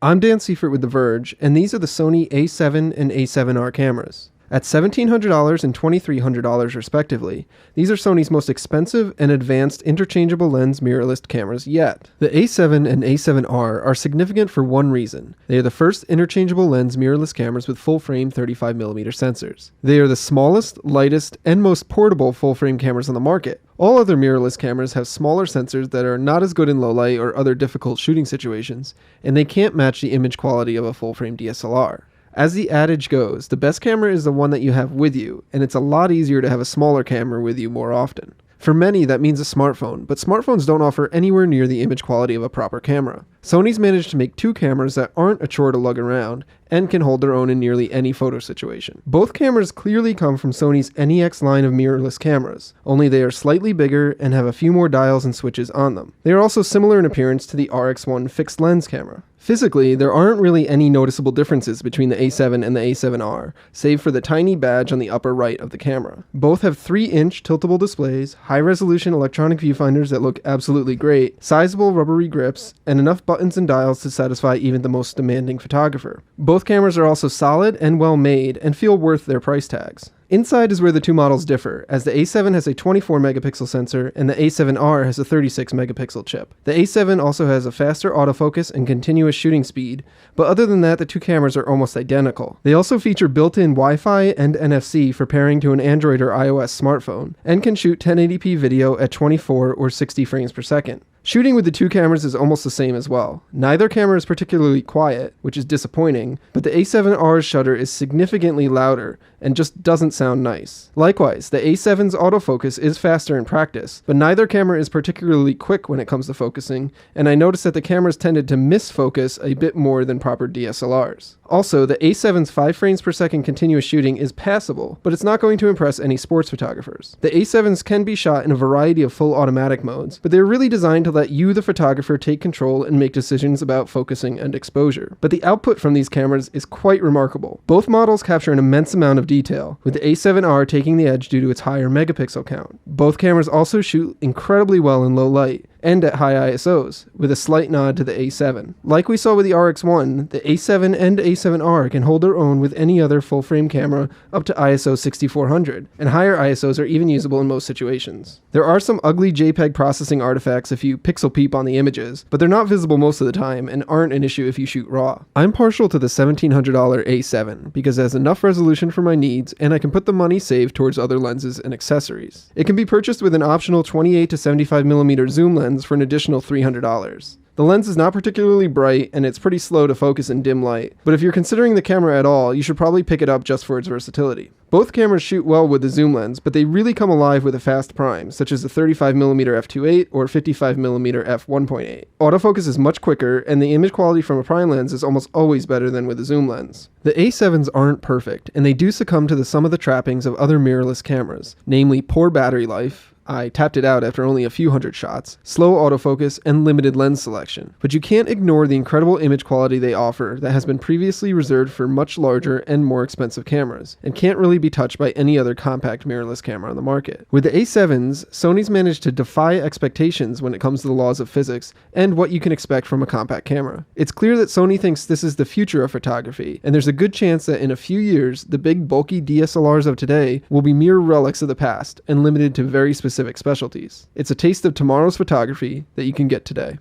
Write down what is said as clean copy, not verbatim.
I'm Dan Seifert with The Verge, and these are the Sony A7 and A7R cameras. At $1,700 and $2,300 respectively, these are Sony's most expensive and advanced interchangeable lens mirrorless cameras yet. The A7 and A7R are significant for one reason. They are the first interchangeable lens mirrorless cameras with full-frame 35mm sensors. They are the smallest, lightest, and most portable full-frame cameras on the market. All other mirrorless cameras have smaller sensors that are not as good in low light or other difficult shooting situations, and they can't match the image quality of a full-frame DSLR. As the adage goes, the best camera is the one that you have with you, and it's a lot easier to have a smaller camera with you more often. For many, that means a smartphone, but smartphones don't offer anywhere near the image quality of a proper camera. Sony's managed to make two cameras that aren't a chore to lug around, and can hold their own in nearly any photo situation. Both cameras clearly come from Sony's NEX line of mirrorless cameras, only they are slightly bigger and have a few more dials and switches on them. They are also similar in appearance to the RX1 fixed lens camera. Physically, there aren't really any noticeable differences between the A7 and the A7R, save for the tiny badge on the upper right of the camera. Both have 3-inch tiltable displays, high-resolution electronic viewfinders that look absolutely great, sizable rubbery grips, and enough buttons and dials to satisfy even the most demanding photographer. Both cameras are also solid and well made and feel worth their price tags. Inside is where the two models differ, as the A7 has a 24 megapixel sensor and the A7R has a 36 megapixel chip. The A7 also has a faster autofocus and continuous shooting speed, but other than that, the two cameras are almost identical. They also feature built-in Wi-Fi and Nfc for pairing to an Android or iOS smartphone, and can shoot 1080p video at 24 or 60 frames per second. Shooting with the two cameras is almost the same as well. Neither camera is particularly quiet, which is disappointing, but the A7R's shutter is significantly louder and just doesn't sound nice. Likewise, the A7's autofocus is faster in practice, but neither camera is particularly quick when it comes to focusing, and I noticed that the cameras tended to misfocus a bit more than proper DSLRs. Also, the A7's 5 frames per second continuous shooting is passable, but it's not going to impress any sports photographers. The A7s can be shot in a variety of full automatic modes, but they're really designed to let you, the photographer, take control and make decisions about focusing and exposure. But the output from these cameras is quite remarkable. Both models capture an immense amount of detail, with the A7R taking the edge due to its higher megapixel count. Both cameras also shoot incredibly well in low light, and at high ISOs, with a slight nod to the A7. Like we saw with the RX1, the A7 and A7R can hold their own with any other full-frame camera up to ISO 6400, and higher ISOs are even usable in most situations. There are some ugly JPEG processing artifacts if you pixel peep on the images, but they're not visible most of the time and aren't an issue if you shoot RAW. I'm partial to the $1,700 A7 because it has enough resolution for my needs and I can put the money saved towards other lenses and accessories. It can be purchased with an optional 28 to 75mm zoom lens for an additional $300. The lens is not particularly bright and it's pretty slow to focus in dim light, but if you're considering the camera at all, you should probably pick it up just for its versatility. Both cameras shoot well with the zoom lens, but they really come alive with a fast prime, such as the 35mm f2.8 or 55mm f1.8. Autofocus is much quicker, and the image quality from a prime lens is almost always better than with a zoom lens. The A7s aren't perfect, and they do succumb to some of the trappings of other mirrorless cameras, namely poor battery life, I tapped it out after only a few hundred shots, slow autofocus, and limited lens selection. But you can't ignore the incredible image quality they offer that has been previously reserved for much larger and more expensive cameras, and can't really be touched by any other compact mirrorless camera on the market. With the A7s, Sony's managed to defy expectations when it comes to the laws of physics and what you can expect from a compact camera. It's clear that Sony thinks this is the future of photography, and there's a good chance that in a few years, the big bulky DSLRs of today will be mere relics of the past and limited to very specific specialties. It's a taste of tomorrow's photography that you can get today.